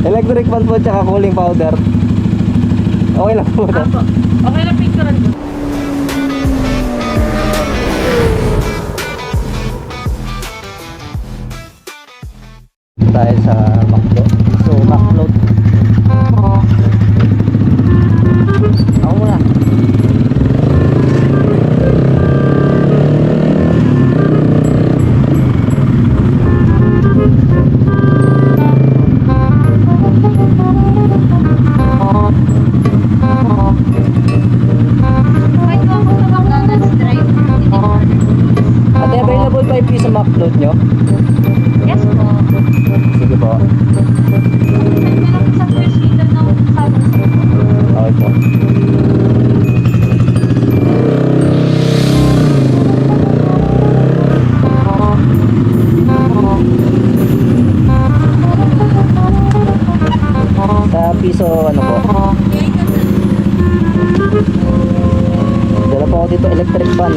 Electric fan po tsaka cooling powder. Okay lang po to. Apo. Okay lang picturean ko. Tayo sa McDo. So, McFloat. Ako muna. Kahit mo ako sa McDonald's drive, hindi ko order. Ate, available pa yung piece sa McFloat nyo? Yes po. Sige po. Send ko lang sa first dito ng sabon sa Okay po. Sa piso, ano po? Dala po ako dito, electric fan.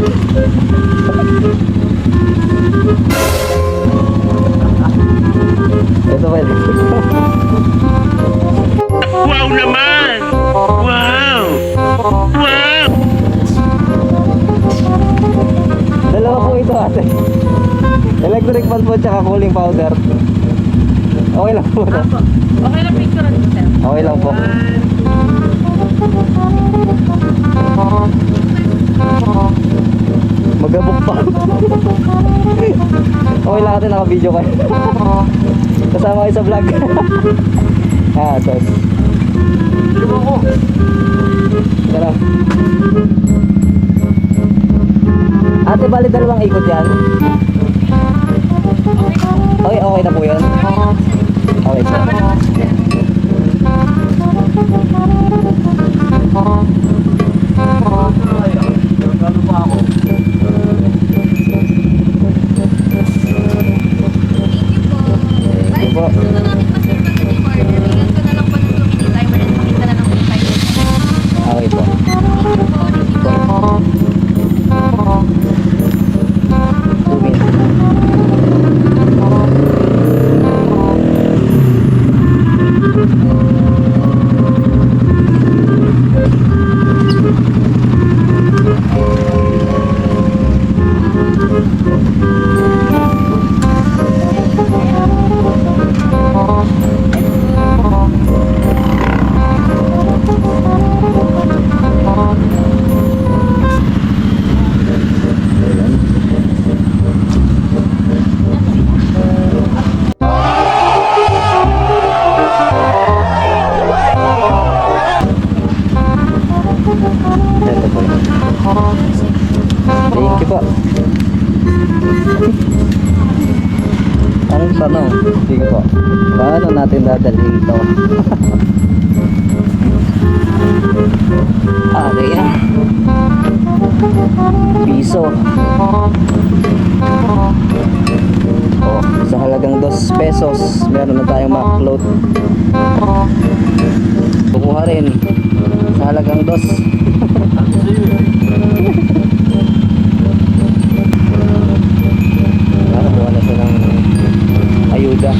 Ito ba yun? Wow naman! Wow! Wow! Dalawa po ito ate. Electric fan po tsaka cooling powder. Okay lang po to. Apo. Okay lang picturean ko, sir. Okay lang po. Magabok pa. Okay lang ate, naka-video kayo. Kasama kayo sa vlog. Sos. Tara. Ate, bali dalawang ikot yan. Okay po. Okay na po yun. Okay po. Sama naman, sir. Thank you po. Okay po. 2 minutes. Ito po. Thank you po. Ang tanong, sige po. Paano natin dadalhin ito? Okay na. Piso. Oh, sa halagang 2 pesos, meron na tayong McFloat. Kukuha rin sa halagang 2. Nakakuha na siya ng ayuda.